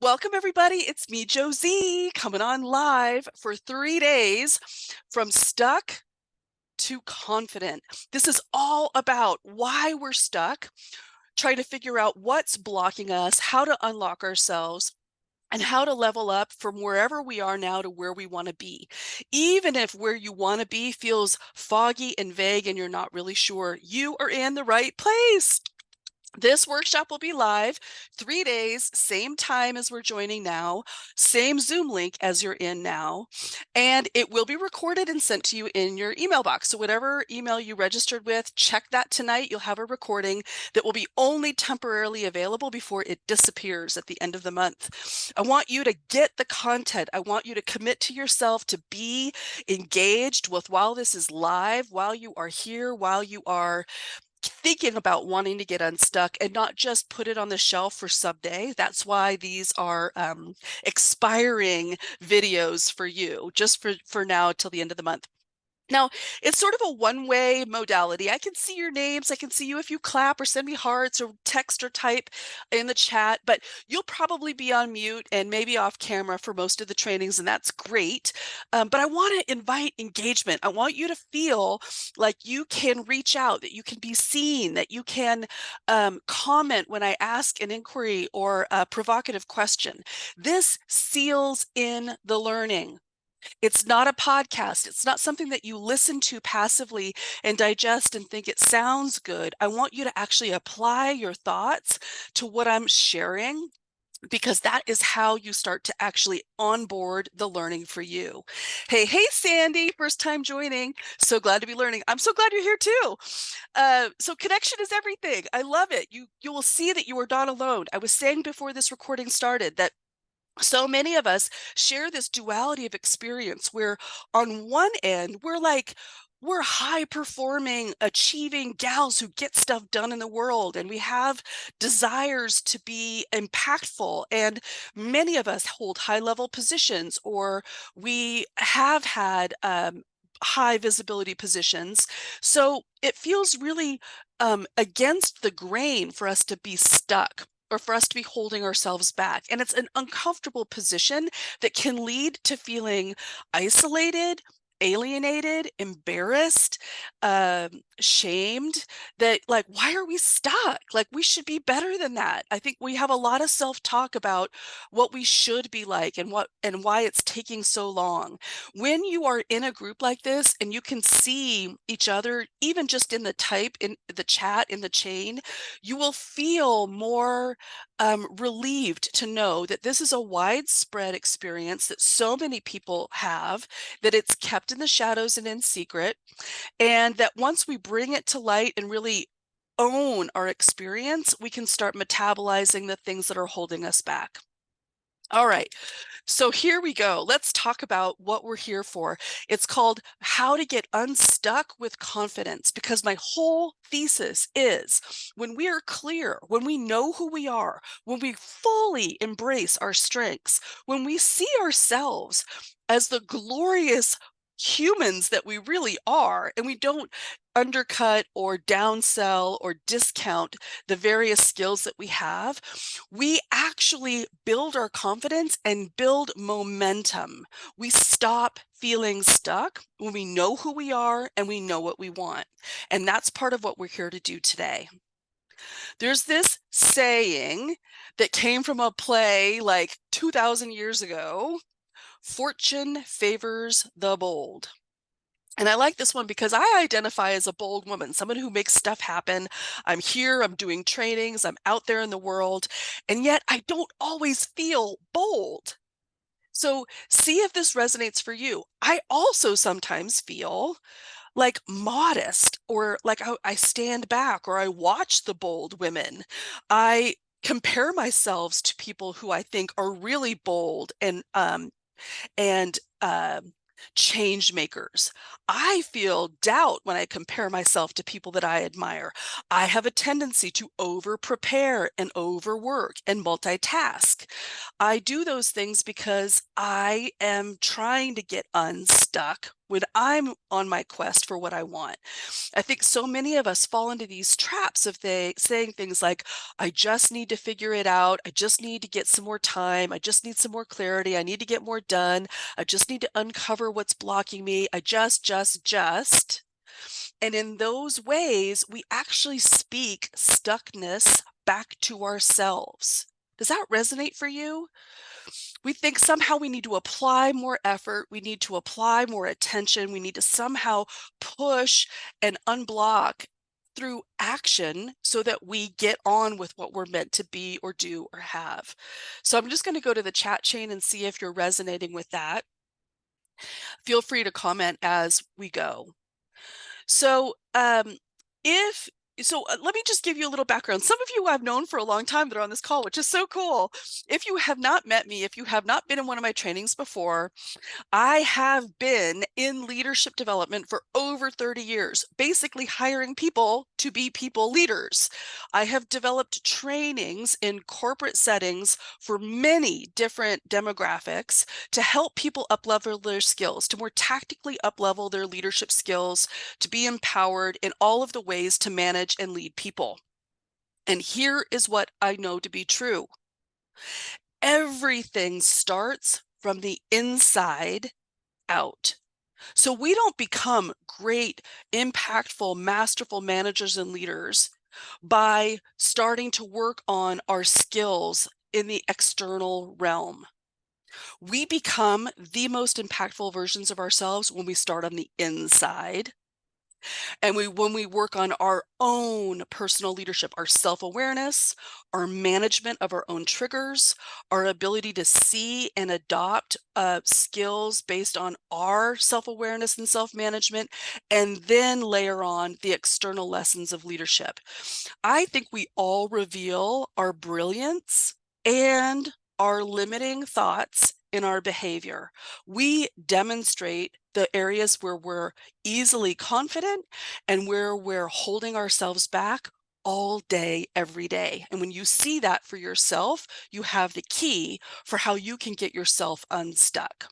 Welcome, everybody. It's me, Josie, coming on live for 3 days from stuck to confident. This is all about why we're stuck, trying to figure out what's blocking us, how to unlock ourselves, and how to level up from wherever we are now to where we want to be. Even if where you want to be feels foggy and vague and you're not really sure, you are in the right place. This workshop will be live 3 days, same time as we're joining now, same Zoom link as you're in now, and it will be recorded and sent to you in your email box. So whatever email you registered with, check that tonight. You'll have a recording that will be only temporarily available before it disappears at the end of the month. I want you to get the content. I want you to commit to yourself to be engaged with while this is live, while you are here, while you are thinking about wanting to get unstuck and not just put it on the shelf for someday. That's why these are expiring videos for you, just for now till the end of the month. Now, it's sort of a one-way modality. I can see your names. I can see you if you clap or send me hearts or text or type in the chat, but you'll probably be on mute and maybe off camera for most of the trainings, and that's great. But I want to invite engagement. I want you to feel like you can reach out, that you can be seen, that you can comment when I ask an inquiry or a provocative question. This seals in the learning. It's not a podcast. It's not something that you listen to passively and digest and think it sounds good. I want you to actually apply your thoughts to what I'm sharing, because that is how you start to actually onboard the learning for you. Hey, Sandy, first time joining. So glad to be learning. I'm so glad you're here too. So connection is everything. I love it. You will see that you are not alone. I was saying before this recording started that so many of us share this duality of experience where on one end, we're high performing, achieving gals who get stuff done in the world, and we have desires to be impactful. And many of us hold high level positions, or we have had high visibility positions. So it feels really against the grain for us to be stuck, or for us to be holding ourselves back. And it's an uncomfortable position that can lead to feeling isolated, alienated, embarrassed, shamed, that like, why are we stuck? Like, we should be better than that. I think we have a lot of self-talk about what we should be like and why it's taking so long. When you are in a group like this and you can see each other, even just in the type, in the chat, in the chain, you will feel more relieved to know that this is a widespread experience that so many people have, that it's kept in the shadows and in secret, and that once we bring it to light and really own our experience, we can start metabolizing the things that are holding us back. All right, so here we go. Let's talk about what we're here for. It's called How to Get Unstuck with Confidence, because my whole thesis is when we are clear, when we know who we are, when we fully embrace our strengths, when we see ourselves as the glorious humans that we really are, and we don't undercut or downsell or discount the various skills that we have, we actually build our confidence and build momentum. We stop feeling stuck when we know who we are and we know what we want. And that's part of what we're here to do today. There's this saying that came from a play like 2,000 years ago: fortune favors the bold. And I like this one because I identify as a bold woman, someone who makes stuff happen. I'm here, I'm doing trainings, I'm out there in the world, and yet I don't always feel bold. So see if this resonates for you. I also sometimes feel like modest, or like I stand back, or I watch the bold women. I compare myself to people who I think are really bold and change makers. I feel doubt when I compare myself to people that I admire. I have a tendency to over prepare and overwork and multitask. I do those things because I am trying to get unstuck when I'm on my quest for what I want. I think so many of us fall into these traps of saying things like, I just need to figure it out. I just need to get some more time. I just need some more clarity. I need to get more done. I just need to uncover what's blocking me. I just. And in those ways, we actually speak stuckness back to ourselves. Does that resonate for you? We think somehow we need to apply more effort, we need to apply more attention, we need to somehow push and unblock through action so that we get on with what we're meant to be or do or have. So I'm just going to go to the chat chain and see if you're resonating with that. Feel free to comment as we go. So, if let me just give you a little background. Some of you I've known for a long time that are on this call, which is so cool. If you have not met me, if you have not been in one of my trainings before, I have been in leadership development for over 30 years, basically hiring people to be people leaders. I have developed trainings in corporate settings for many different demographics to help people uplevel their skills, to more tactically uplevel their leadership skills, to be empowered in all of the ways to manage and lead people. And here is what I know to be true. Everything starts from the inside out. So we don't become great, impactful, masterful managers and leaders by starting to work on our skills in the external realm. We become the most impactful versions of ourselves when we start on the inside. And when we work on our own personal leadership, our self-awareness, our management of our own triggers, our ability to see and adopt skills based on our self-awareness and self-management, and then layer on the external lessons of leadership. I think we all reveal our brilliance and our limiting thoughts in our behavior. We demonstrate the areas where we're easily confident and where we're holding ourselves back all day, every day. And when you see that for yourself, you have the key for how you can get yourself unstuck.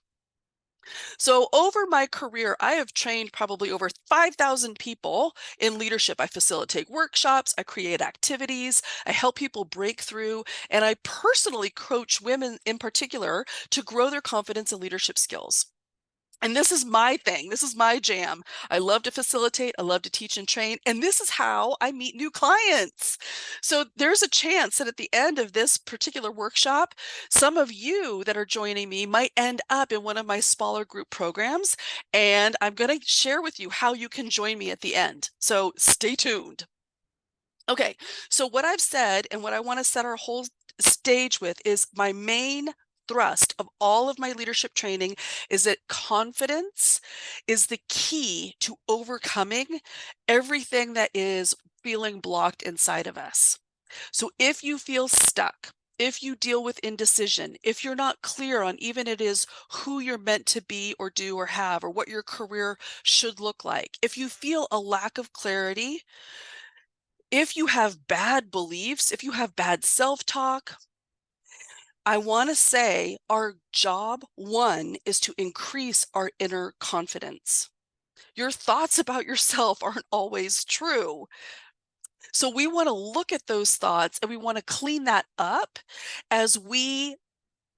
So over my career, I have trained probably over 5,000 people in leadership. I facilitate workshops, I create activities, I help people break through, and I personally coach women in particular to grow their confidence and leadership skills. And this is my thing. This is my jam. I love to facilitate. I love to teach and train. And this is how I meet new clients. So there's a chance that at the end of this particular workshop, some of you that are joining me might end up in one of my smaller group programs. And I'm going to share with you how you can join me at the end. So stay tuned. Okay, so what I've said and what I want to set our whole stage with is my main thrust of all of my leadership training is that confidence is the key to overcoming everything that is feeling blocked inside of us. So if you feel stuck, if you deal with indecision, if you're not clear on even it is who you're meant to be or do or have or what your career should look like, if you feel a lack of clarity, if you have bad beliefs, if you have bad self-talk, I want to say our job one is to increase our inner confidence. Your thoughts about yourself aren't always true. So we want to look at those thoughts and we want to clean that up as we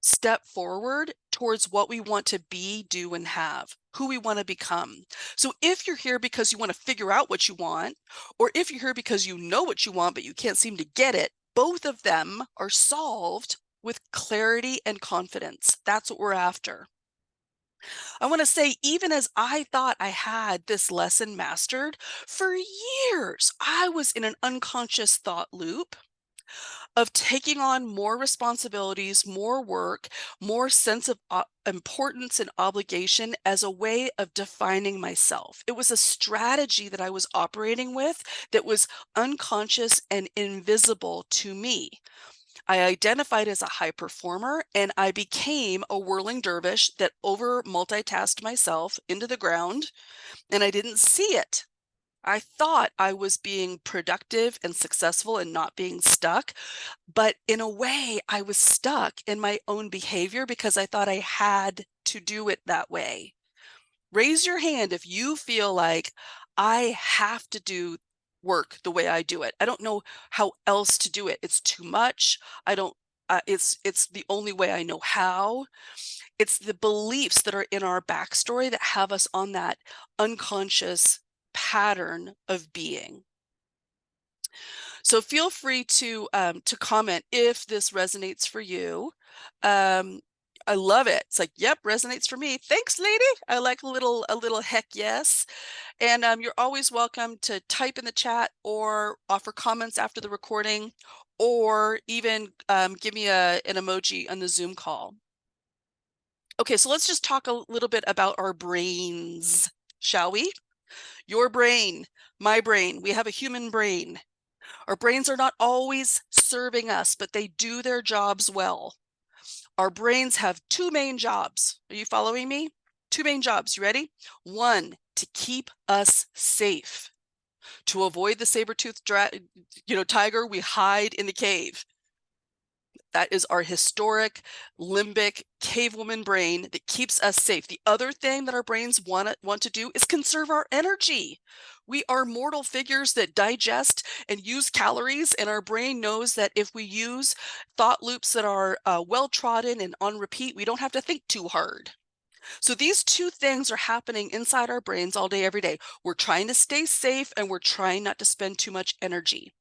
step forward towards what we want to be, do, and have, who we want to become. So if you're here because you want to figure out what you want, or if you're here because you know what you want, but you can't seem to get it, both of them are solved with clarity and confidence. That's what we're after. I want to say, even as I thought I had this lesson mastered, for years, I was in an unconscious thought loop of taking on more responsibilities, more work, more sense of importance and obligation as a way of defining myself. It was a strategy that I was operating with that was unconscious and invisible to me. I identified as a high performer and I became a whirling dervish that over multitasked myself into the ground, and I didn't see it. I thought I was being productive and successful and not being stuck, but in a way I was stuck in my own behavior because I thought I had to do it that way. Raise your hand if you feel like I have to do work the way I do it. I don't know how else to do it. It's too much. I don't it's the only way I know how. It's the beliefs that are in our backstory that have us on that unconscious pattern of being. So feel free to comment if this resonates for you. I love it. It's like, yep, resonates for me. Thanks, lady. I like a little heck yes. And you're always welcome to type in the chat or offer comments after the recording, or even give me an emoji on the Zoom call. Okay, so let's just talk a little bit about our brains, shall we? Your brain, my brain, we have a human brain. Our brains are not always serving us, but they do their jobs well. Our brains have two main jobs. Are you following me? Two main jobs. You ready? One, to keep us safe. To avoid the saber-toothed tiger, we hide in the cave. That is our historic limbic cavewoman brain that keeps us safe. The other thing that our brains want to do is conserve our energy. We are mortal figures that digest and use calories, and our brain knows that if we use thought loops that are well-trodden and on repeat, we don't have to think too hard. So these two things are happening inside our brains all day, every day. We're trying to stay safe, and we're trying not to spend too much energy.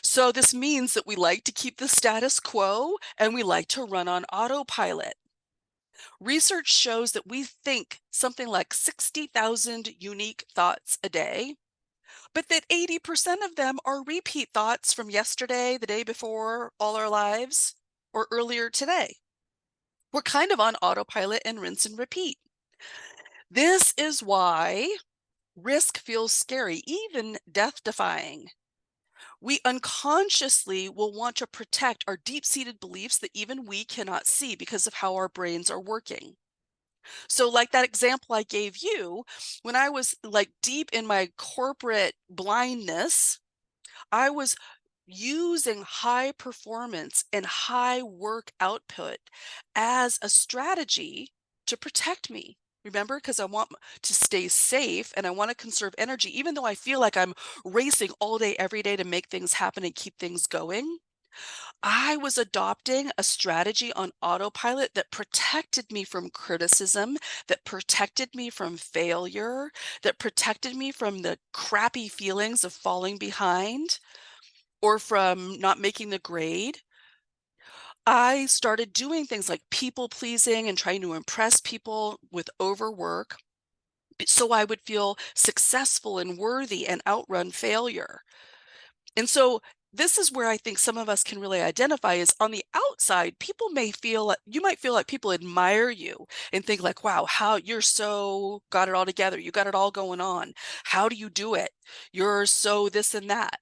So this means that we like to keep the status quo, and we like to run on autopilot. Research shows that we think something like 60,000 unique thoughts a day, but that 80% of them are repeat thoughts from yesterday, the day before, all our lives, or earlier today. We're kind of on autopilot and rinse and repeat. This is why risk feels scary, even death-defying. We unconsciously will want to protect our deep-seated beliefs that even we cannot see because of how our brains are working. So like that example I gave you, when I was like deep in my corporate blindness, I was using high performance and high work output as a strategy to protect me. Remember, because I want to stay safe and I want to conserve energy, even though I feel like I'm racing all day, every day to make things happen and keep things going. I was adopting a strategy on autopilot that protected me from criticism, that protected me from failure, that protected me from the crappy feelings of falling behind or from not making the grade. I started doing things like people pleasing and trying to impress people with overwork so I would feel successful and worthy and outrun failure. And so this is where I think some of us can really identify is on the outside, people may feel like you might feel like people admire you and think like, wow, how you're so got it all together. You got it all going on. How do you do it? You're so this and that.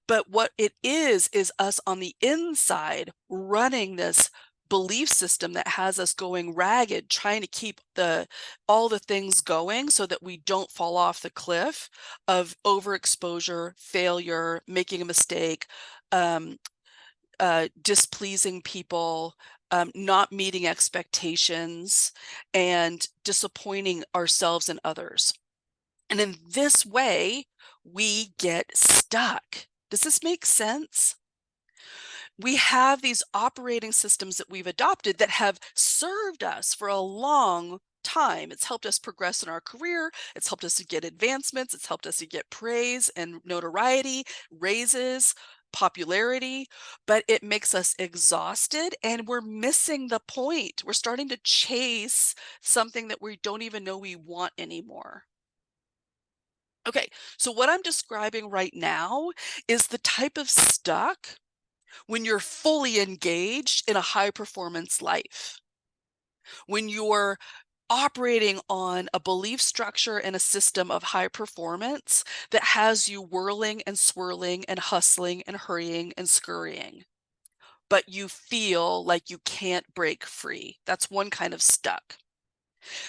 But what it is us on the inside running this belief system that has us going ragged, trying to keep all the things going so that we don't fall off the cliff of overexposure, failure, making a mistake, displeasing people, not meeting expectations, and disappointing ourselves and others. And in this way, we get stuck. Does this make sense? We have these operating systems that we've adopted that have served us for a long time. It's helped us progress in our career. It's helped us to get advancements. It's helped us to get praise and notoriety, raises, popularity, but it makes us exhausted and we're missing the point. We're starting to chase something that we don't even know we want anymore. Okay, so what I'm describing right now is the type of stuck when you're fully engaged in a high performance life, when you're operating on a belief structure and a system of high performance that has you whirling and swirling and hustling and hurrying and scurrying, but you feel like you can't break free. That's one kind of stuck.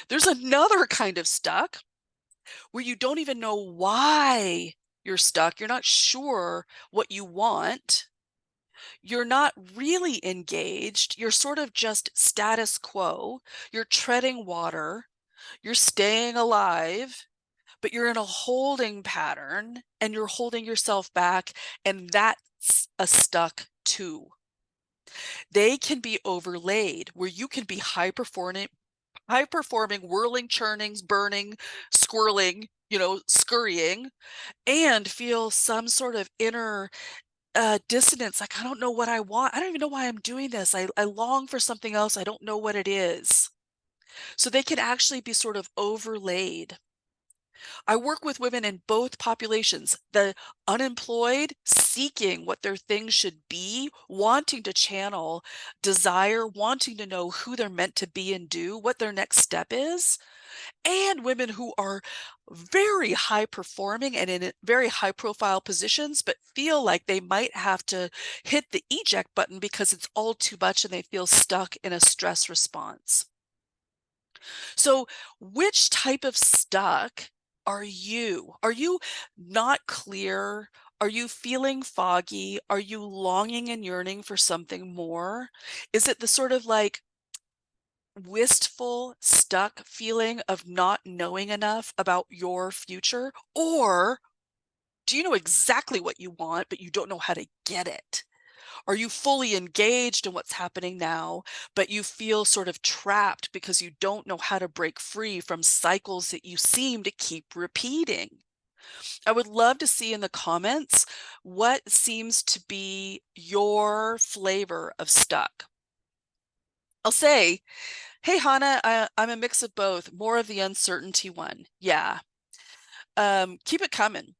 There's another kind of stuck where you don't even know why you're stuck. You're not sure what you want. You're not really engaged. You're sort of just status quo. You're treading water. You're staying alive, but you're in a holding pattern and you're holding yourself back, and that's a stuck too. They can be overlaid where you can be high performing, whirling, churning, burning, squirreling, scurrying, and feel some sort of inner dissonance. Like, I don't know what I want. I don't even know why I'm doing this. I long for something else. I don't know what it is. So they can actually be sort of overlaid. I work with women in both populations, the unemployed seeking what their things should be, wanting to channel desire, wanting to know who they're meant to be and do, what their next step is, and women who are very high performing and in very high profile positions, but feel like they might have to hit the eject button because it's all too much and they feel stuck in a stress response. So, which type of stuck are you? Are you not clear? Are you feeling foggy? Are you longing and yearning for something more? Is it the sort of like wistful, stuck feeling of not knowing enough about your future? Or do you know exactly what you want, but you don't know how to get it? Are you fully engaged in what's happening now, but you feel sort of trapped because you don't know how to break free from cycles that you seem to keep repeating? I would love to see in the comments what seems to be your flavor of stuck. I'll say, hey, Hannah, I'm a mix of both, more of the uncertainty one. Yeah. Keep it coming.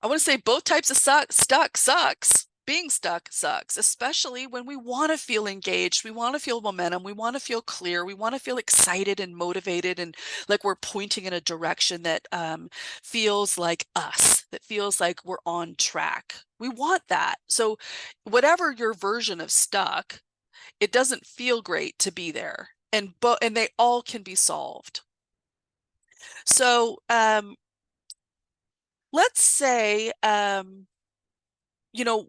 I want to say both types of stuck sucks. Being stuck sucks, especially when we want to feel engaged. We want to feel momentum. We want to feel clear. We want to feel excited and motivated and like we're pointing in a direction that feels like us, that feels like we're on track. We want that. So, whatever your version of stuck, it doesn't feel great to be there. And they all can be solved. So, let's say,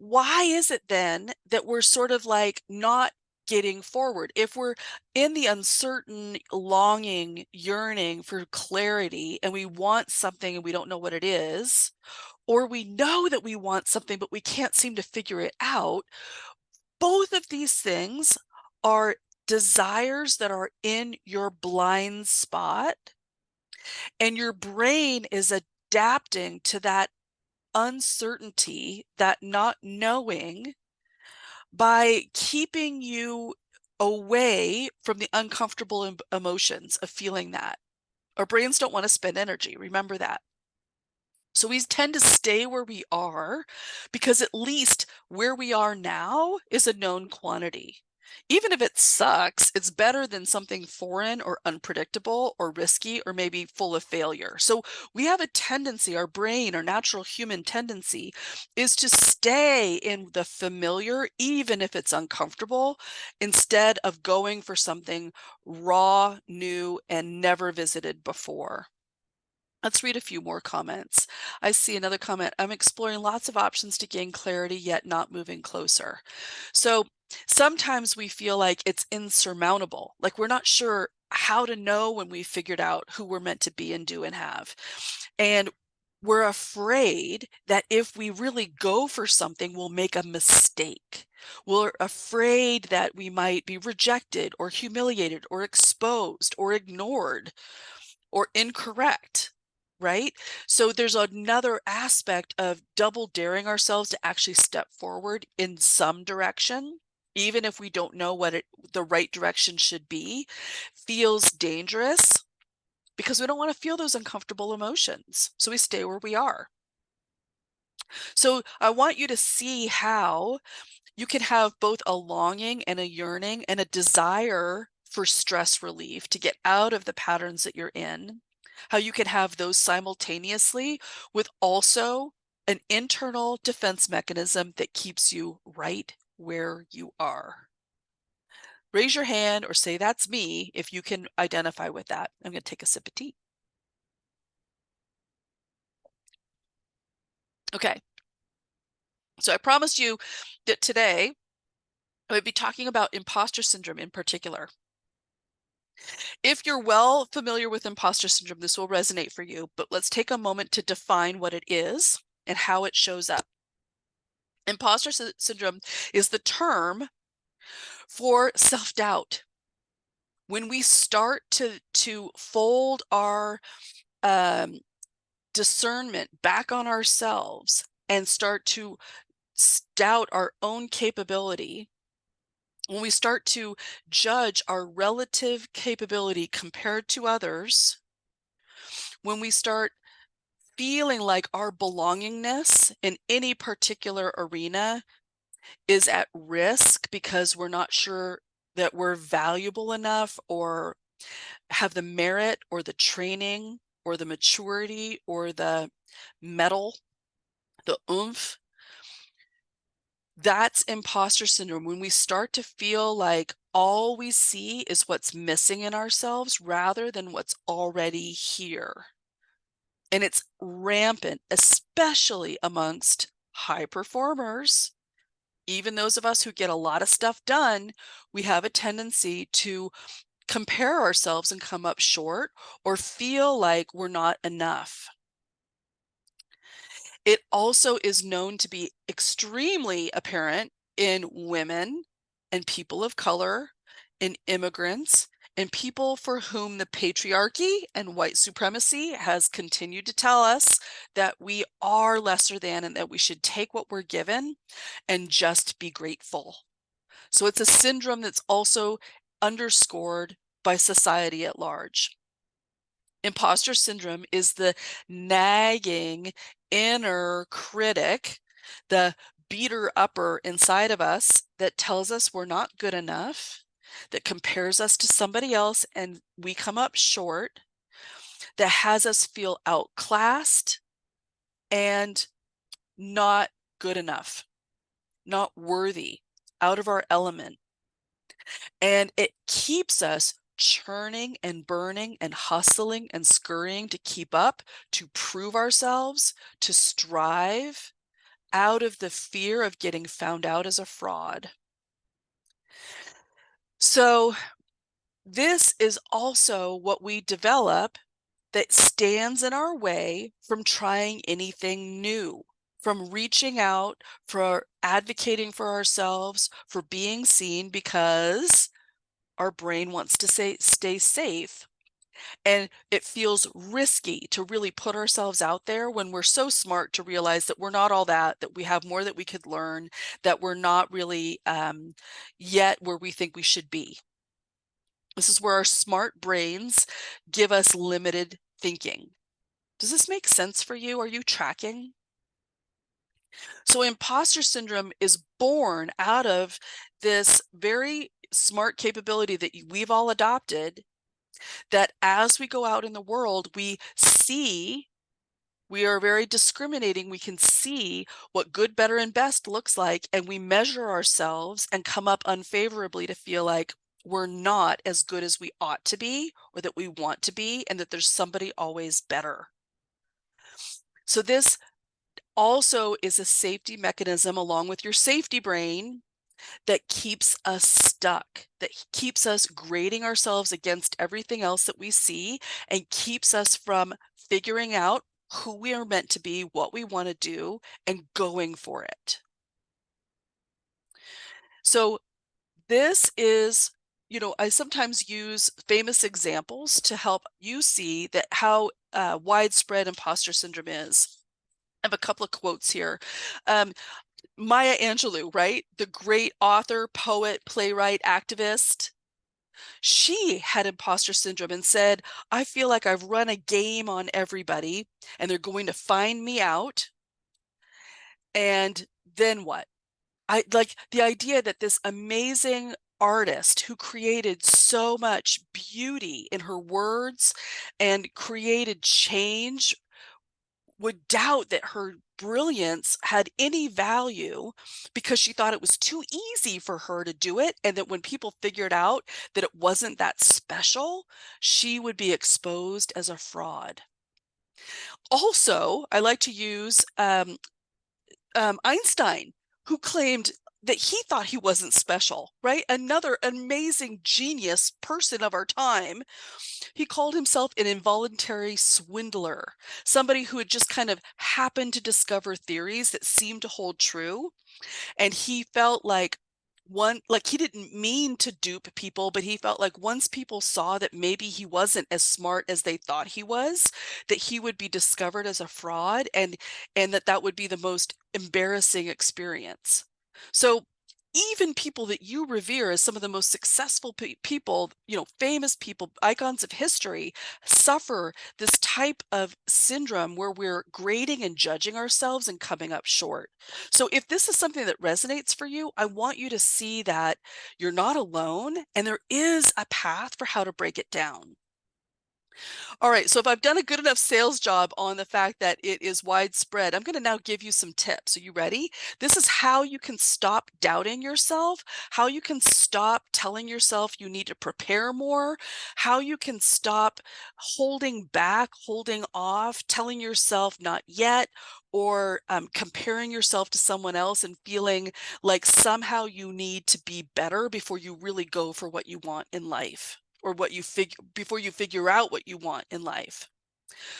why is it then that we're sort of like not getting forward? If we're in the uncertain, longing, yearning for clarity, and we want something and we don't know what it is, or we know that we want something but we can't seem to figure it out, both of these things are desires that are in your blind spot, and your brain is adapting to that uncertainty, that not knowing, by keeping you away from the uncomfortable emotions of feeling that. Our brains don't want to spend energy. Remember that. So we tend to stay where we are because at least where we are now is a known quantity. Even if it sucks, it's better than something foreign or unpredictable or risky or maybe full of failure. So we have a tendency, our brain, our natural human tendency is to stay in the familiar, even if it's uncomfortable, instead of going for something raw, new, and never visited before. Let's read a few more comments. I see another comment. I'm exploring lots of options to gain clarity, yet not moving closer. So sometimes we feel like it's insurmountable, like we're not sure how to know when we figured out who we're meant to be and do and have. And we're afraid that if we really go for something, we'll make a mistake. We're afraid that we might be rejected or humiliated or exposed or ignored or incorrect, right? So there's another aspect of double daring ourselves to actually step forward in some direction, even if we don't know what the right direction should be, feels dangerous because we don't want to feel those uncomfortable emotions. So we stay where we are. So I want you to see how you can have both a longing and a yearning and a desire for stress relief to get out of the patterns that you're in, how you can have those simultaneously with also an internal defense mechanism that keeps you right where you are. Raise your hand or say, that's me, if you can identify with that. I'm going to take a sip of tea. Okay. So I promised you that today I would be talking about imposter syndrome in particular. If you're well familiar with imposter syndrome, this will resonate for you, but let's take a moment to define what it is and how it shows up. Syndrome is the term for self-doubt. When we start to fold our um, discernment back on ourselves and start to doubt our own capability, when we start to judge our relative capability compared to others, when we start feeling like our belongingness in any particular arena is at risk because we're not sure that we're valuable enough or have the merit or the training or the maturity or the mettle, the oomph, that's imposter syndrome. When we start to feel like all we see is what's missing in ourselves rather than what's already here. And it's rampant, especially amongst high performers. Even those of us who get a lot of stuff done, we have a tendency to compare ourselves and come up short or feel like we're not enough. It also is known to be extremely apparent in women and people of color, in immigrants, and people for whom the patriarchy and white supremacy has continued to tell us that we are lesser than and that we should take what we're given and just be grateful. So it's a syndrome that's also underscored by society at large. Imposter syndrome is the nagging inner critic, the beater upper inside of us that tells us we're not good enough, that compares us to somebody else and we come up short, that has us feel outclassed and not good enough, not worthy, out of our element. And it keeps us churning and burning and hustling and scurrying to keep up, to prove ourselves, to strive out of the fear of getting found out as a fraud. So this is also what we develop that stands in our way from trying anything new, from reaching out, for advocating for ourselves, for being seen, because our brain wants to stay safe. And it feels risky to really put ourselves out there when we're so smart to realize that we're not all that we have more that we could learn, that we're not really yet where we think we should be. This is where our smart brains give us limited thinking. Does this make sense for you? Are you tracking? So imposter syndrome is born out of this very smart capability that we've all adopted, that as we go out in the world, we are very discriminating. We can see what good, better, and best looks like, and we measure ourselves and come up unfavorably to feel like we're not as good as we ought to be or that we want to be, and that there's somebody always better. So this also is a safety mechanism along with your safety brain that keeps us stuck, that keeps us grading ourselves against everything else that we see and keeps us from figuring out who we are meant to be, what we want to do, and going for it. So this is, I sometimes use famous examples to help you see that how widespread imposter syndrome is. I have a couple of quotes here. Maya Angelou, right? The great author, poet, playwright, activist. She had imposter syndrome and said, I feel like I've run a game on everybody and they're going to find me out. And then what? I like the idea that this amazing artist who created so much beauty in her words and created change would doubt that her brilliance had any value because she thought it was too easy for her to do it, and that when people figured out that it wasn't that special, she would be exposed as a fraud. Also, I like to use Einstein, who claimed that he thought he wasn't special, right? Another amazing genius person of our time. He called himself an involuntary swindler, somebody who had just kind of happened to discover theories that seemed to hold true. And he felt like he didn't mean to dupe people, but he felt like once people saw that maybe he wasn't as smart as they thought he was, that he would be discovered as a fraud, and that would be the most embarrassing experience. So even people that you revere as some of the most successful people, famous people, icons of history, suffer this type of syndrome where we're grading and judging ourselves and coming up short. So if this is something that resonates for you, I want you to see that you're not alone and there is a path for how to break it down. All right, so if I've done a good enough sales job on the fact that it is widespread, I'm going to now give you some tips. Are you ready? This is how you can stop doubting yourself, how you can stop telling yourself you need to prepare more, how you can stop holding back, holding off, telling yourself not yet, or comparing yourself to someone else and feeling like somehow you need to be better before you really go for what you want in life, or what you figure before you figure out what you want in life.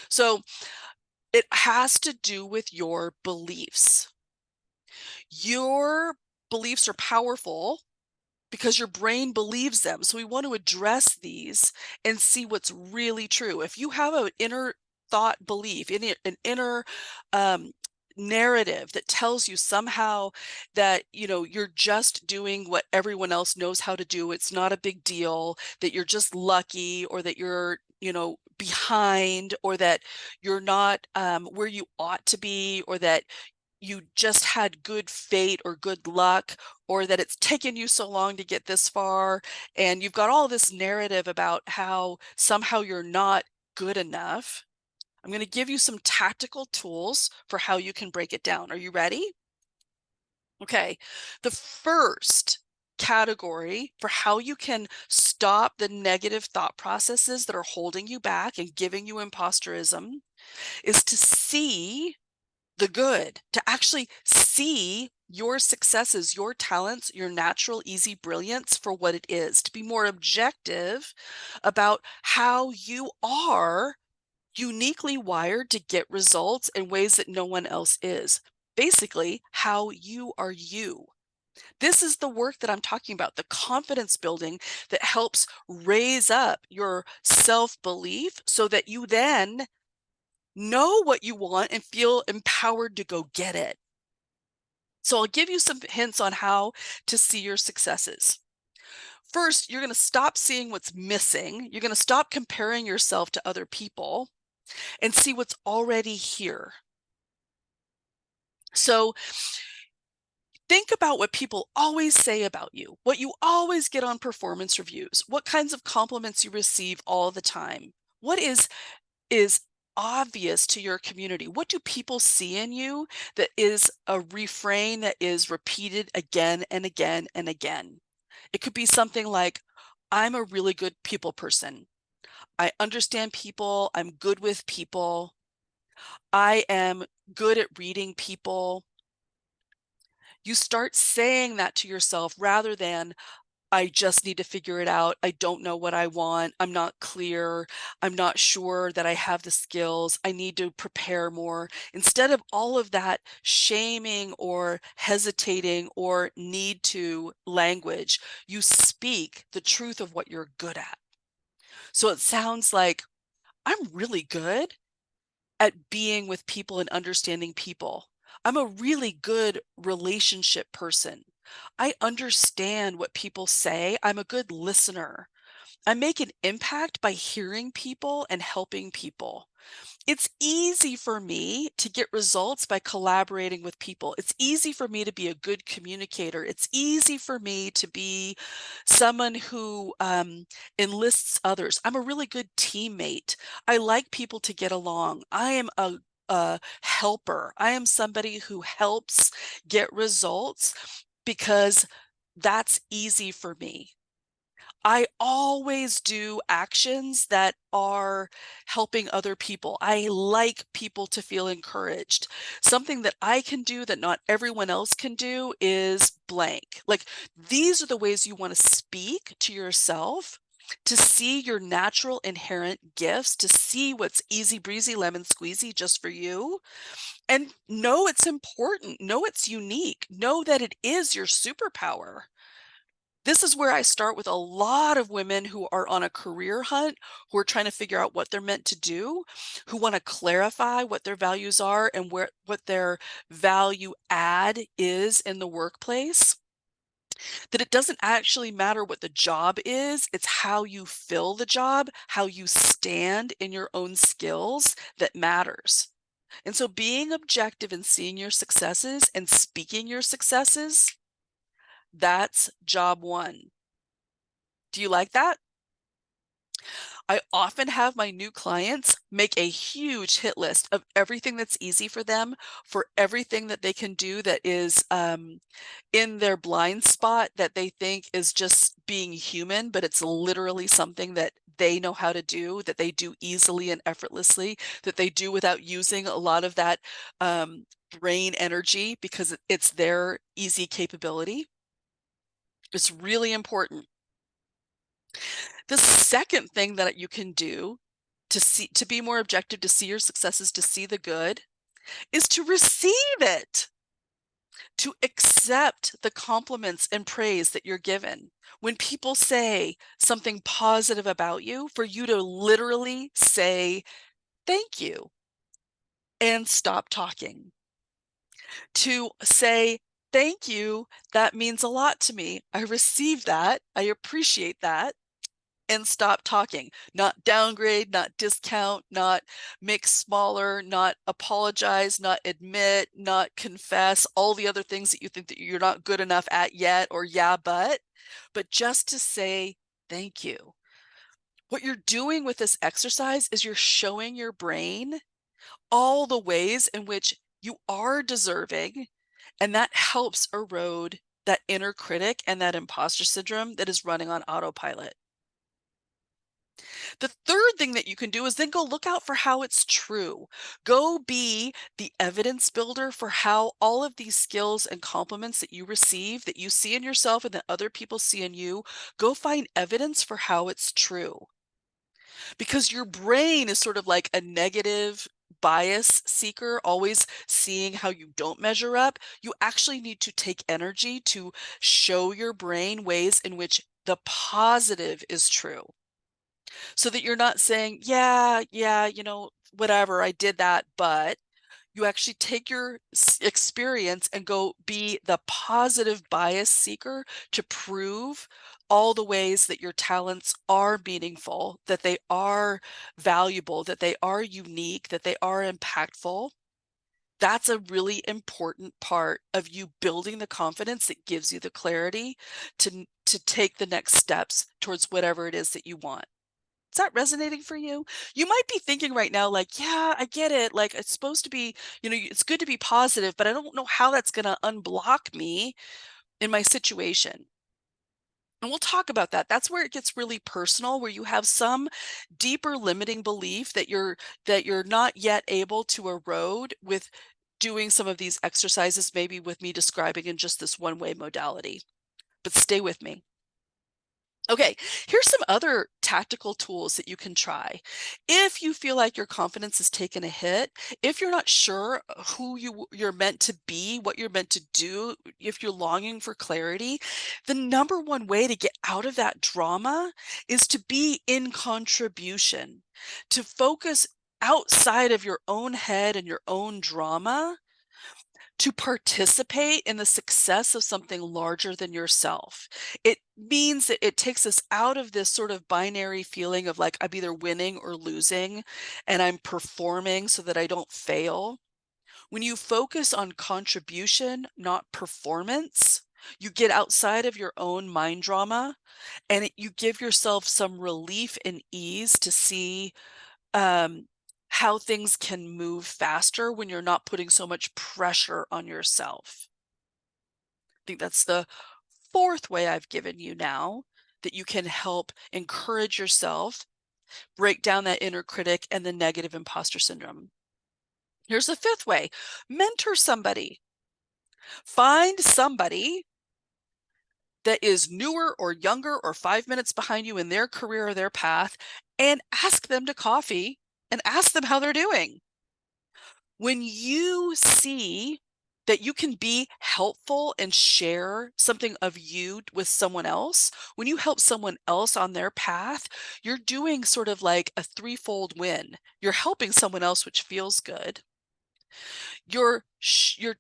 So it has to do with your beliefs. Your beliefs are powerful because your brain believes them. So we want to address these and see what's really true. If you have an inner thought belief, an inner narrative that tells you somehow that you're just doing what everyone else knows how to do, it's not a big deal, that you're just lucky, or that you're behind, or that you're not where you ought to be, or that you just had good fate or good luck, or that it's taken you so long to get this far, and you've got all this narrative about how somehow you're not good enough. I'm going to give you some tactical tools for how you can break it down. Are you ready? Okay. The first category for how you can stop the negative thought processes that are holding you back and giving you imposterism is to see the good, to actually see your successes, your talents, your natural, easy brilliance for what it is, to be more objective about how you are uniquely wired to get results in ways that no one else is. Basically, how you are you. This is the work that I'm talking about, the confidence building that helps raise up your self-belief so that you then know what you want and feel empowered to go get it. So I'll give you some hints on how to see your successes. First, you're going to stop seeing what's missing. You're going to stop comparing yourself to other people and see what's already here. So think about what people always say about you, what you always get on performance reviews, what kinds of compliments you receive all the time. What is obvious to your community? What do people see in you that is a refrain that is repeated again and again and again? It could be something like, I'm a really good people person. I understand people. I'm good with people. I am good at reading people. You start saying that to yourself rather than, I just need to figure it out. I don't know what I want. I'm not clear. I'm not sure that I have the skills. I need to prepare more. Instead of all of that shaming or hesitating or need to language, you speak the truth of what you're good at. So it sounds like, I'm really good at being with people and understanding people. I'm a really good relationship person. I understand what people say. I'm a good listener. I make an impact by hearing people and helping people. It's easy for me to get results by collaborating with people. It's easy for me to be a good communicator. It's easy for me to be someone who enlists others. I'm a really good teammate. I like people to get along. I am a helper. I am somebody who helps get results because that's easy for me. I always do actions that are helping other people. I like people to feel encouraged. Something that I can do that not everyone else can do is blank. Like, these are the ways you want to speak to yourself, to see your natural inherent gifts, to see what's easy breezy lemon squeezy just for you, and know it's important, know it's unique, know that it is your superpower. This is where I start with a lot of women who are on a career hunt, who are trying to figure out what they're meant to do, who want to clarify what their values are and what their value add is in the workplace. That it doesn't actually matter what the job is, it's how you fill the job, how you stand in your own skills that matters. And so being objective and seeing your successes and speaking your successes, that's job one. Do you like that? I often have my new clients make a huge hit list of everything that's easy for them, for everything that they can do that is in their blind spot that they think is just being human, but it's literally something that they know how to do, that they do easily and effortlessly, that they do without using a lot of that brain energy because it's their easy capability. It's really important. The second thing that you can do to be more objective, to see your successes, to see the good, is to receive it, to accept the compliments and praise that you're given. When people say something positive about you, for you to literally say, "Thank you," and stop talking. To say, "Thank you, that means a lot to me. I receive that. I appreciate that." And stop talking. Not downgrade, not discount, not make smaller, not apologize, not admit, not confess, all the other things that you think that you're not good enough at yet, or yeah, but just to say thank you. What you're doing with this exercise is you're showing your brain all the ways in which you are deserving, and that helps erode that inner critic and that imposter syndrome that is running on autopilot. The third thing that you can do is then go look out for how it's true. Go be the evidence builder for how all of these skills and compliments that you receive, that you see in yourself and that other people see in you, go find evidence for how it's true. Because your brain is sort of like a negative bias seeker, always seeing how you don't measure up. You actually need to take energy to show your brain ways in which the positive is true, so that you're not saying, "Yeah, yeah, whatever, I did that," but you actually take your experience and go be the positive bias seeker to prove all the ways that your talents are meaningful, that they are valuable, that they are unique, that they are impactful. That's a really important part of you building the confidence that gives you the clarity to take the next steps towards whatever it is that you want. Is that resonating for you? You might be thinking right now, like, yeah, I get it. Like, it's supposed to be, it's good to be positive, but I don't know how that's going to unblock me in my situation. And we'll talk about that. That's where it gets really personal, where you have some deeper limiting belief that you're not yet able to erode with doing some of these exercises, maybe with me describing in just this one way modality. But stay with me. Okay, here's some other tactical tools that you can try. If you feel like your confidence has taken a hit, if you're not sure who you're meant to be, what you're meant to do, if you're longing for clarity, the number one way to get out of that drama is to be in contribution, to focus outside of your own head and your own drama, to participate in the success of something larger than yourself. It means that it takes us out of this sort of binary feeling of like, I'm either winning or losing, and I'm performing so that I don't fail. When you focus on contribution, not performance, you get outside of your own mind drama, and you give yourself some relief and ease to see um, how things can move faster when you're not putting so much pressure on yourself. I think that's the fourth way I've given you now that you can help encourage yourself, break down that inner critic and the negative imposter syndrome. Here's the fifth way: mentor somebody. Find somebody that is newer or younger or 5 minutes behind you in their career or their path, and ask them to coffee and ask them how they're doing. When you see that you can be helpful and share something of you with someone else, when you help someone else on their path, you're doing sort of like a threefold win. You're helping someone else, which feels good. You're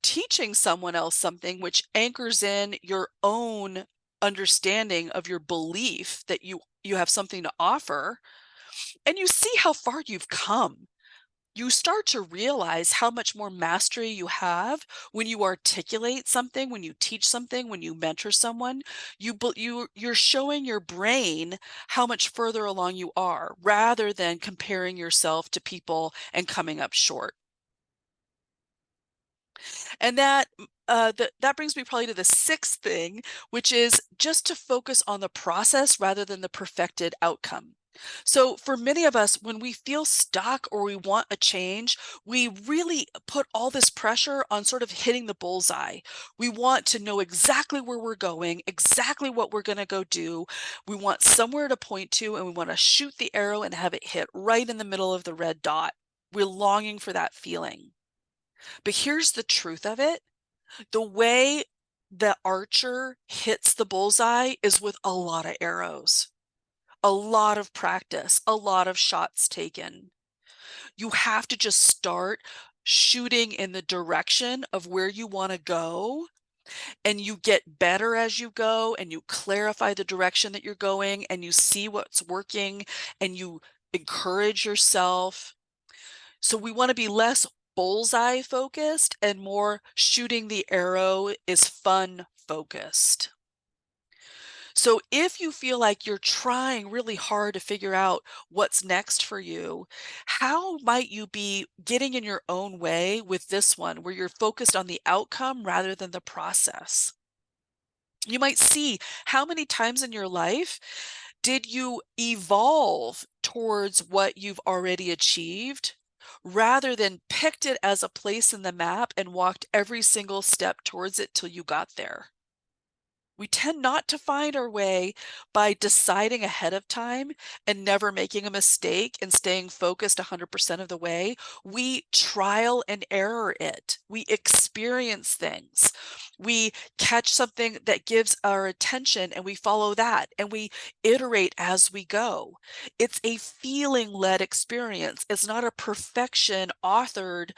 teaching someone else something which anchors in your own understanding of your belief that you have something to offer, and you see how far you've come. You start to realize how much more mastery you have when you articulate something, when you teach something, when you mentor someone. You're showing your brain how much further along you are, rather than comparing yourself to people and coming up short. And that brings me probably to the sixth thing, which is just to focus on the process rather than the perfected outcome. So for many of us, when we feel stuck or we want a change, we really put all this pressure on sort of hitting the bullseye. We want to know exactly where we're going, exactly what we're going to go do. We want somewhere to point to, and we want to shoot the arrow and have it hit right in the middle of the red dot. We're longing for that feeling. But here's the truth of it. The way the archer hits the bullseye is with a lot of arrows, a lot of practice, a lot of shots taken. You have to just start shooting in the direction of where you want to go, and you get better as you go, and you clarify the direction that you're going, and you see what's working, and you encourage yourself. So we want to be less bullseye focused and more shooting the arrow is fun focused. So if you feel like you're trying really hard to figure out what's next for you, how might you be getting in your own way with this one, where you're focused on the outcome rather than the process? You might see, how many times in your life did you evolve towards what you've already achieved, rather than picked it as a place in the map and walked every single step towards it till you got there? We tend not to find our way by deciding ahead of time and never making a mistake and staying focused 100% of the way. We trial and error it. We experience things. We catch something that gives our attention and we follow that, and we iterate as we go. It's a feeling-led experience. It's not a perfection authored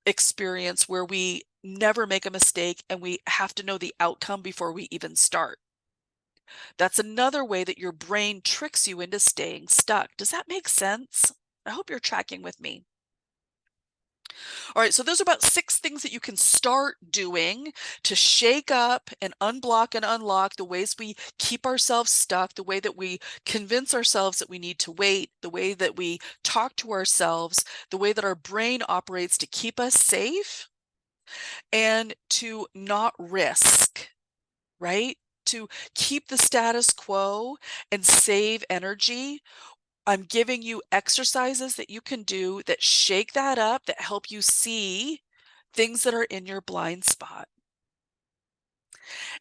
experience where we never make a mistake and we have to know the outcome before we even start. That's another way that your brain tricks you into staying stuck. Does that make sense? I hope you're tracking with me. All right, so those are about 6 things that you can start doing to shake up and unblock and unlock the ways we keep ourselves stuck, the way that we convince ourselves that we need to wait, the way that we talk to ourselves, the way that our brain operates to keep us safe and to not risk, right? To keep the status quo and save energy. I'm giving you exercises that you can do that shake that up, that help you see things that are in your blind spot.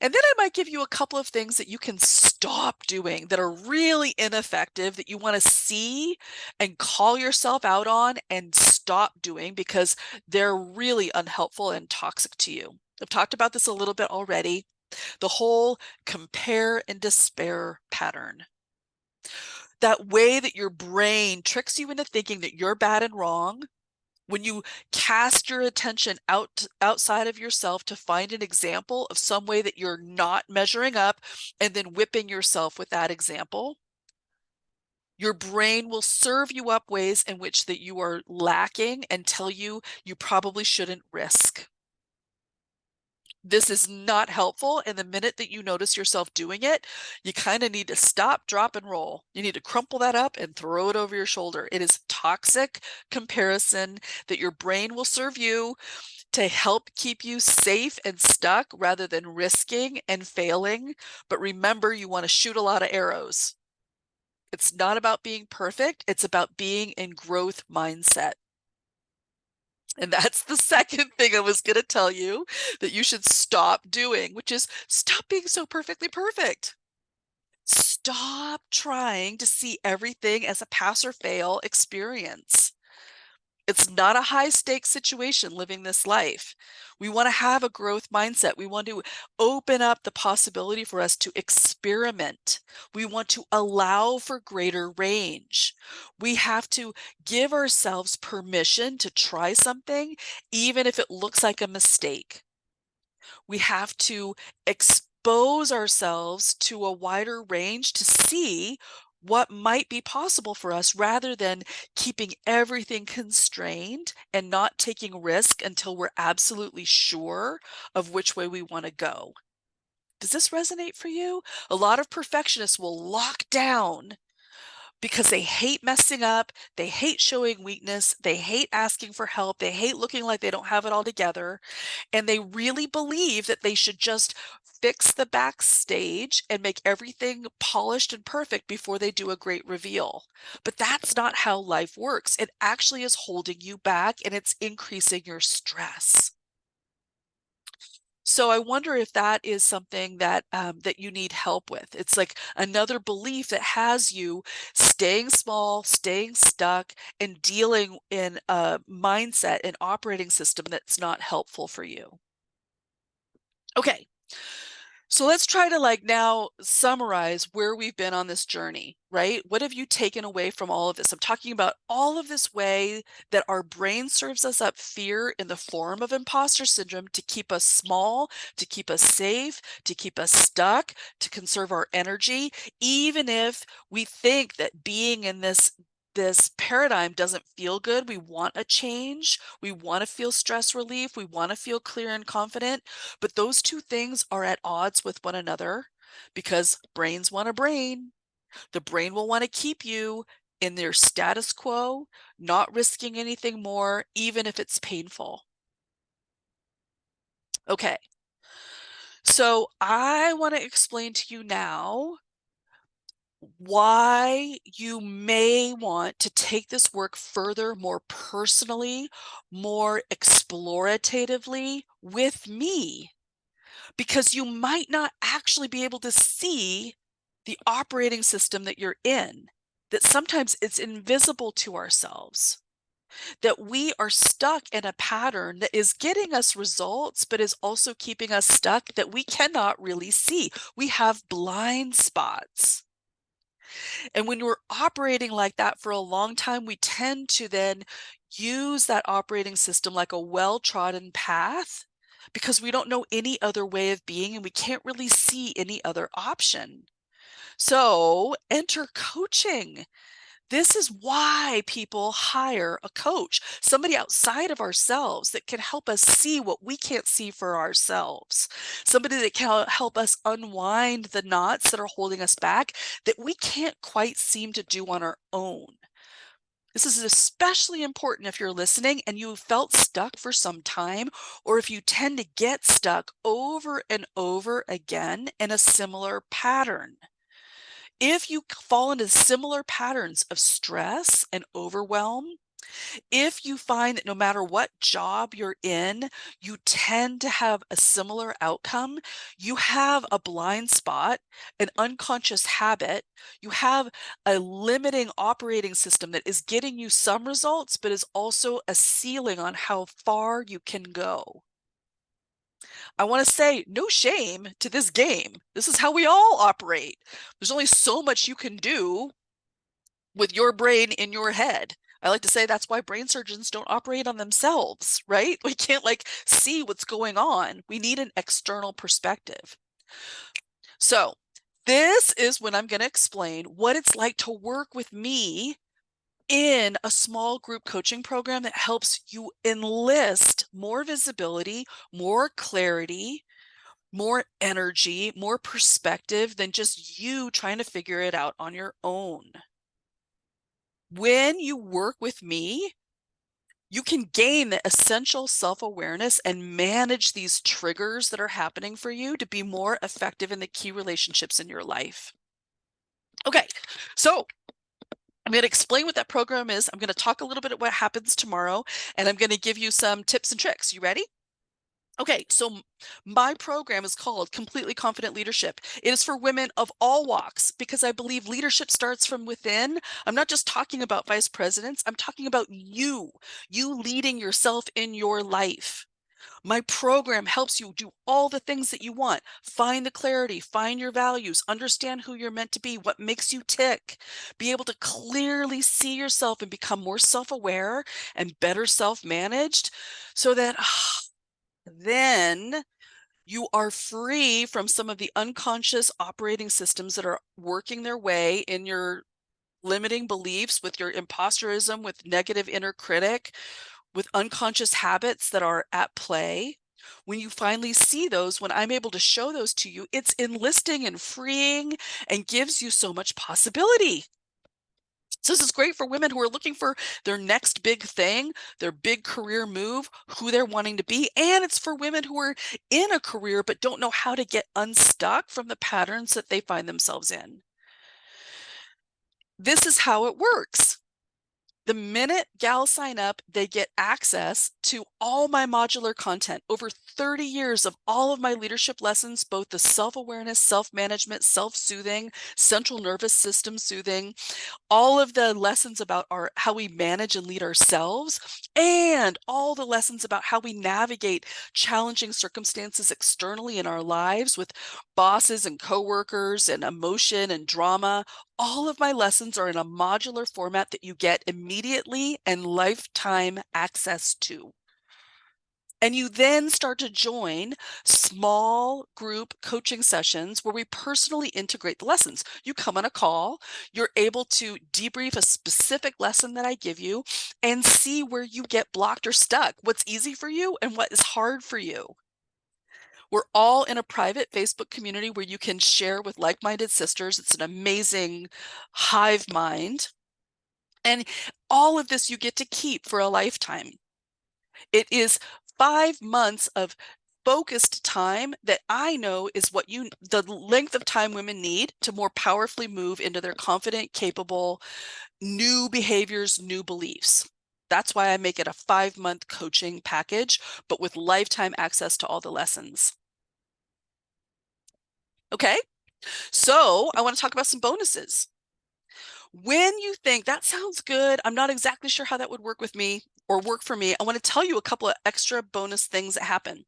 And then I might give you a couple of things that you can stop doing that are really ineffective, that you want to see and call yourself out on and stop doing because they're really unhelpful and toxic to you. I've talked about this a little bit already. The whole compare and despair pattern. That way that your brain tricks you into thinking that you're bad and wrong. When you cast your attention outside of yourself to find an example of some way that you're not measuring up and then whipping yourself with that example, your brain will serve you up ways in which that you are lacking and tell you you probably shouldn't risk. This is not helpful, and the minute that you notice yourself doing it, you kind of need to stop, drop, and roll. You need to crumple that up and throw it over your shoulder. It is toxic comparison that your brain will serve you to help keep you safe and stuck rather than risking and failing. But remember, you want to shoot a lot of arrows. It's not about being perfect. It's about being in growth mindset. And that's the second thing I was going to tell you that you should stop doing, which is stop being so perfectly perfect. Stop trying to see everything as a pass or fail experience. It's not a high stakes situation living this life. We want to have a growth mindset. We want to open up the possibility for us to experiment. We want to allow for greater range. We have to give ourselves permission to try something, even if it looks like a mistake. We have to expose ourselves to a wider range to see what might be possible for us rather than keeping everything constrained and not taking risk until we're absolutely sure of which way we want to go. Does this resonate for you? A lot of perfectionists will lock down because they hate messing up, they hate showing weakness, they hate asking for help, they hate looking like they don't have it all together, and they really believe that they should just fix the backstage and make everything polished and perfect before they do a great reveal. But that's not how life works. It actually is holding you back and it's increasing your stress. So I wonder if that is something that that you need help with. It's like another belief that has you staying small, staying stuck, and dealing in a mindset, an operating system that's not helpful for you. Okay, so let's try to like now summarize where we've been on this journey, right? What have you taken away from all of this? I'm talking about all of this way that our brain serves us up fear in the form of imposter syndrome to keep us small, to keep us safe, to keep us stuck, to conserve our energy, even if we think that being in this paradigm doesn't feel good. We want a change. We want to feel stress relief. We want to feel clear and confident. But those two things are at odds with one another because brains want a brain. The brain will want to keep you in their status quo, not risking anything more, even if it's painful. Okay, so I want to explain to you now why you may want to take this work further, more personally, more exploratively with me, because you might not actually be able to see the operating system that you're in, that sometimes it's invisible to ourselves, that we are stuck in a pattern that is getting us results, but is also keeping us stuck that we cannot really see. We have blind spots. And when we're operating like that for a long time, we tend to then use that operating system like a well-trodden path because we don't know any other way of being and we can't really see any other option. So enter coaching. This is why people hire a coach, somebody outside of ourselves that can help us see what we can't see for ourselves, somebody that can help us unwind the knots that are holding us back that we can't quite seem to do on our own. This is especially important if you're listening and you felt stuck for some time, or if you tend to get stuck over and over again in a similar pattern. If you fall into similar patterns of stress and overwhelm, if you find that no matter what job you're in, you tend to have a similar outcome, you have a blind spot, an unconscious habit, you have a limiting operating system that is getting you some results, but is also a ceiling on how far you can go. I want to say no shame to this game. This is how we all operate. There's only so much you can do with your brain in your head. I like to say that's why brain surgeons don't operate on themselves, right? We can't like see what's going on. We need an external perspective. So this is when I'm going to explain what it's like to work with me in a small group coaching program that helps you enlist more visibility, more clarity, more energy, more perspective than just you trying to figure it out on your own. When you work with me, You can gain the essential self-awareness and manage these triggers that are happening for you to be more effective in the key relationships in your life. Okay, so I'm going to explain what that program is. I'm going to talk a little bit about what happens tomorrow, and I'm going to give you some tips and tricks. You ready? Okay, so my program is called Completely Confident Leadership. It is for women of all walks because I believe leadership starts from within. I'm not just talking about vice presidents, I'm talking about you leading yourself in your life. My program helps you do all the things that you want. Find the clarity, find your values, understand who you're meant to be, what makes you tick, be able to clearly see yourself and become more self-aware and better self-managed so that then you are free from some of the unconscious operating systems that are working their way in your limiting beliefs, with your imposterism, with negative inner critic, with unconscious habits that are at play. When you finally see those, when I'm able to show those to you, it's enlisting and freeing and gives you so much possibility. So this is great for women who are looking for their next big thing, their big career move, who they're wanting to be. And it's for women who are in a career but don't know how to get unstuck from the patterns that they find themselves in. This is how it works. The minute gals sign up, they get access to all my modular content, over 30 years of all of my leadership lessons, both the self-awareness, self-management, self-soothing, central nervous system soothing, all of the lessons about how we manage and lead ourselves, and all the lessons about how we navigate challenging circumstances externally in our lives with bosses and coworkers and emotion and drama. All of my lessons are in a modular format that you get immediately and lifetime access to. And you then start to join small group coaching sessions where we personally integrate the lessons. You come on a call, you're able to debrief a specific lesson that I give you and see where you get blocked or stuck, what's easy for you and what is hard for you. We're all in a private Facebook community where you can share with like-minded sisters. It's an amazing hive mind. And all of this you get to keep for a lifetime. It is 5 months of focused time that I know is the length of time women need to more powerfully move into their confident, capable, new behaviors, new beliefs. That's why I make it a 5-month coaching package, but with lifetime access to all the lessons. Okay, so I want to talk about some bonuses. When you think that sounds good, I'm not exactly sure how that would work with me or work for me, I want to tell you a couple of extra bonus things that happen.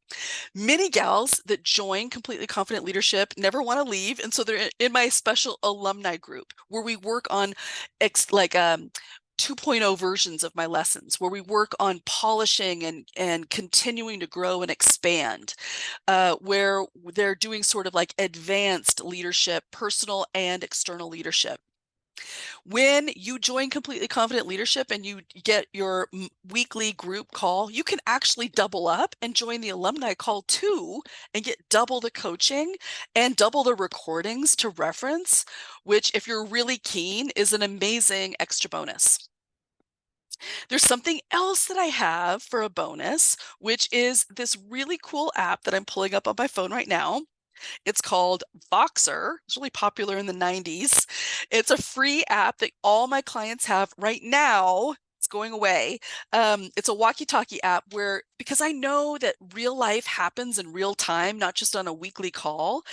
Many gals that join Completely Confident Leadership never want to leave, and so they're in my special alumni group where we work on 2.0 versions of my lessons, where we work on polishing and continuing to grow and expand, where they're doing sort of like advanced leadership, personal and external leadership. When you join Completely Confident Leadership and you get your weekly group call, you can actually double up and join the alumni call too and get double the coaching and double the recordings to reference, which, if you're really keen, is an amazing extra bonus. There's something else that I have for a bonus, which is this really cool app that I'm pulling up on my phone right now. It's called Voxer. It's really popular in the 90s. It's a free app that all my clients have right now. It's going away. It's a walkie-talkie app where, because I know that real life happens in real time, not just on a weekly call,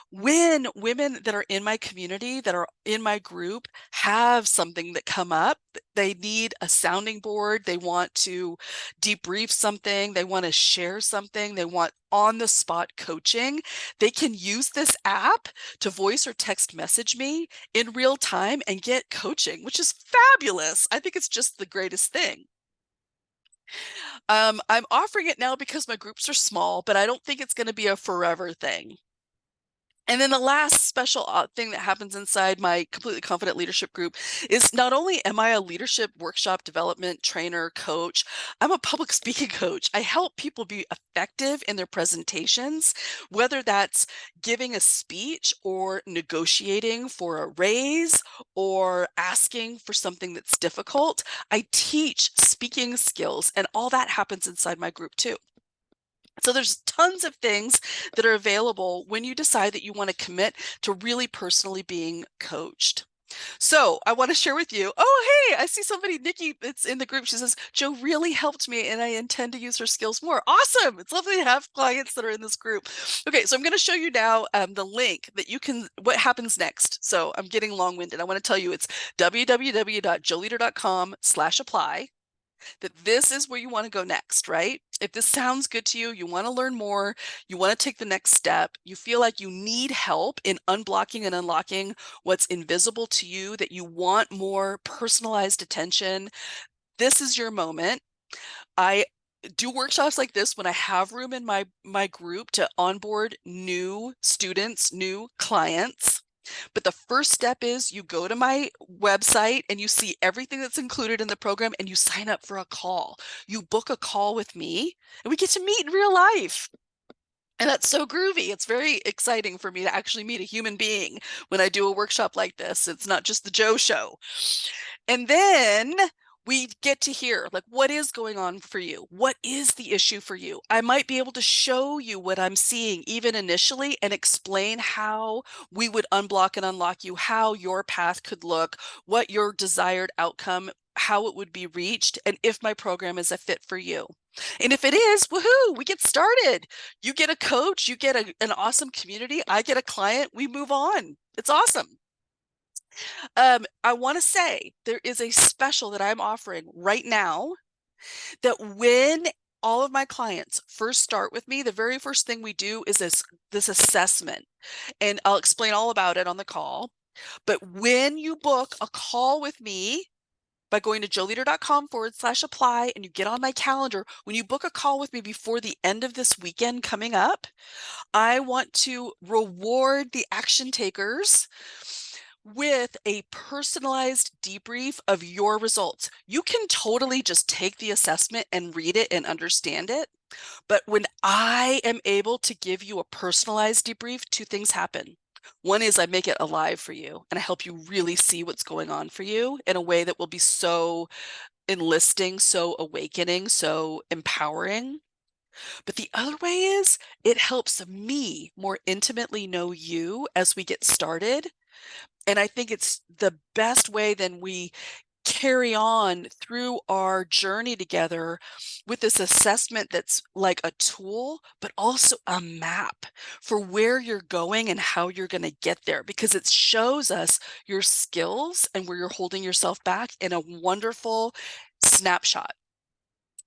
when women that are in my community, that are in my group, have something that come up, they need a sounding board, they want to debrief something, they want to share something, they want on-the-spot coaching, they can use this app to voice or text message me in real time and get coaching, which is fabulous. I think it's just the greatest thing. I'm offering it now because my groups are small, but I don't think it's going to be a forever thing. And then the last special thing that happens inside my Completely Confident Leadership group is not only am I a leadership workshop development trainer, coach, I'm a public speaking coach. I help people be effective in their presentations, whether that's giving a speech or negotiating for a raise or asking for something that's difficult. I teach speaking skills, and all that happens inside my group too. So there's tons of things that are available when you decide that you want to commit to really personally being coached. So I want to share with you, oh, hey, I see somebody, Nikki, it's in the group. She says, Joe really helped me and I intend to use her skills more. Awesome. It's lovely to have clients that are in this group. Okay, so I'm going to show you now the link that you can, what happens next. So I'm getting long-winded. I want to tell you it's www.joeleader.com/apply. That this is where you want to go next, right? If this sounds good to you, you want to learn more, you want to take the next step, you feel like you need help in unblocking and unlocking what's invisible to you, that you want more personalized attention, this is your moment. I do workshops like this when I have room in my group to onboard new students, new clients. But the first step is you go to my website and you see everything that's included in the program and you sign up for a call. You book a call with me and we get to meet in real life. And that's so groovy. It's very exciting for me to actually meet a human being when I do a workshop like this. It's not just the Joe show. And then we get to hear, like, what is going on for you? What is the issue for you? I might be able to show you what I'm seeing even initially and explain how we would unblock and unlock you, how your path could look, what your desired outcome, how it would be reached, and if my program is a fit for you. And if it is, woohoo, we get started. You get a coach, you get an awesome community, I get a client, we move on. It's awesome. I want to say there is a special that I'm offering right now that when all of my clients first start with me, the very first thing we do is this assessment. And I'll explain all about it on the call. But when you book a call with me, by going to joeleader.com/apply and you get on my calendar, when you book a call with me before the end of this weekend coming up, I want to reward the action takers with a personalized debrief of your results. You can totally just take the assessment and read it and understand it. But when I am able to give you a personalized debrief, two things happen. One is I make it alive for you and I help you really see what's going on for you in a way that will be so enlisting, so awakening, so empowering. But the other way is it helps me more intimately know you as we get started. And I think it's the best way then we carry on through our journey together with this assessment that's like a tool, but also a map for where you're going and how you're going to get there, because it shows us your skills and where you're holding yourself back in a wonderful snapshot.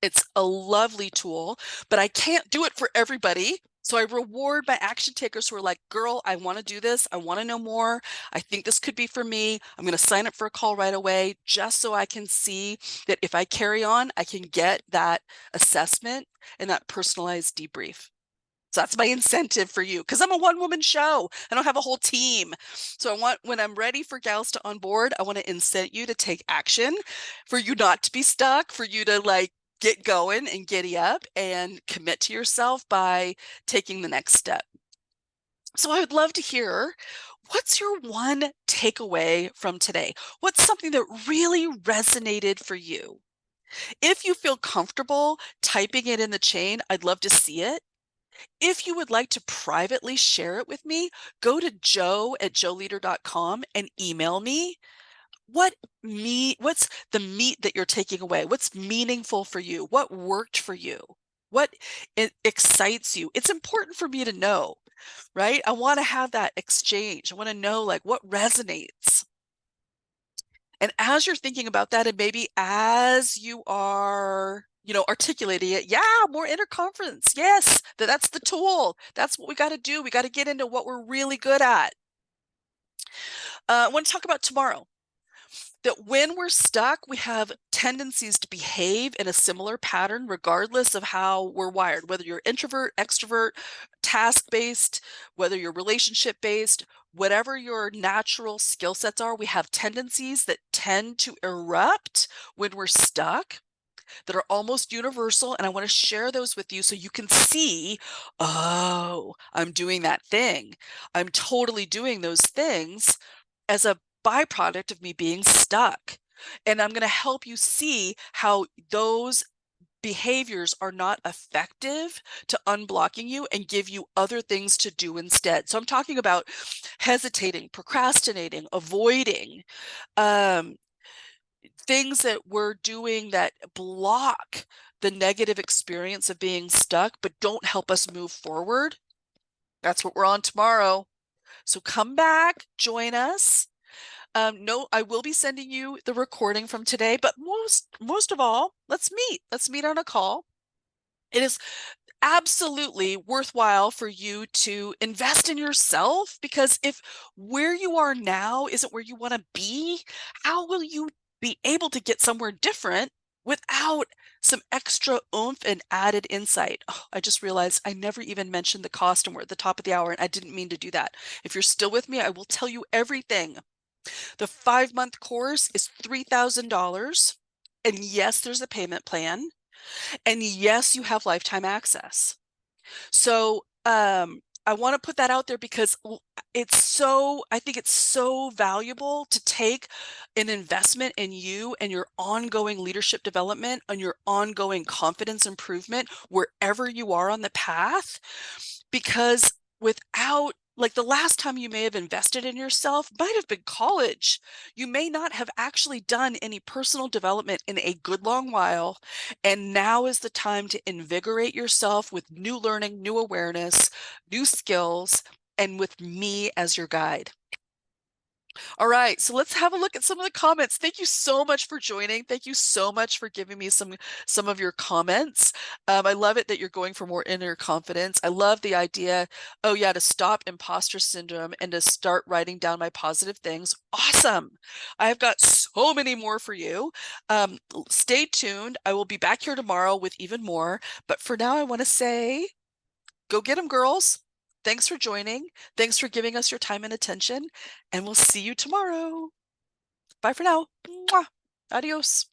It's a lovely tool, but I can't do it for everybody. So I reward my action takers who are like, girl, I want to do this. I want to know more. I think this could be for me. I'm going to sign up for a call right away just so I can see that if I carry on, I can get that assessment and that personalized debrief. So that's my incentive for you, because I'm a one-woman show. I don't have a whole team. So I want, when I'm ready for gals to onboard, I want to incent you to take action, for you not to be stuck, for you to like get going and giddy up and commit to yourself by taking the next step. So I would love to hear, what's your one takeaway from today? What's something that really resonated for you? If you feel comfortable typing it in the chain, I'd love to see it. If you would like to privately share it with me, go to joe@joeleader.com and email me. What's the meat that you're taking away? What's meaningful for you? What worked for you? What excites you? It's important for me to know, right? I want to have that exchange. I want to know like what resonates. And as you're thinking about that, and maybe as you are, articulating it, yeah, more inner confidence. Yes, that's the tool. That's what we got to do. We got to get into what we're really good at. I want to talk about tomorrow. that when we're stuck, we have tendencies to behave in a similar pattern, regardless of how we're wired, whether you're introvert, extrovert, task-based, whether you're relationship-based, whatever your natural skill sets are, we have tendencies that tend to erupt when we're stuck that are almost universal. And I want to share those with you so you can see, oh, I'm doing that thing. I'm totally doing those things as a byproduct of me being stuck. And I'm going to help you see how those behaviors are not effective to unblocking you and give you other things to do instead. So I'm talking about hesitating, procrastinating, avoiding, um, things that we're doing that block the negative experience of being stuck, but don't help us move forward. That's what we're on tomorrow. So come back, join us. No, I will be sending you the recording from today, but most of all, let's meet. Let's meet on a call. It is absolutely worthwhile for you to invest in yourself, because if where you are now isn't where you want to be, how will you be able to get somewhere different without some extra oomph and added insight? Oh, I just realized I never even mentioned the cost, and we're at the top of the hour, and I didn't mean to do that. If you're still with me, I will tell you everything. The 5-month course is $3,000. And yes, there's a payment plan. And yes, you have lifetime access. So I want to put that out there because I think it's so valuable to take an investment in you and your ongoing leadership development and your ongoing confidence improvement wherever you are on the path. Because without, like, the last time you may have invested in yourself might have been college. You may not have actually done any personal development in a good long while. And now is the time to invigorate yourself with new learning, new awareness, new skills, and with me as your guide. All right, so let's have a look at some of the comments. Thank you so much for joining. Thank you so much for giving me some of your comments. I love it that you're going for more inner confidence. I love the idea, oh yeah, to stop imposter syndrome and to start writing down my positive things. Awesome. I've got so many more for you. Stay tuned. I will be back here tomorrow with even more. But for now, I want to say, go get them, girls. Thanks for joining. Thanks for giving us your time and attention. And we'll see you tomorrow. Bye for now. Mwah. Adios.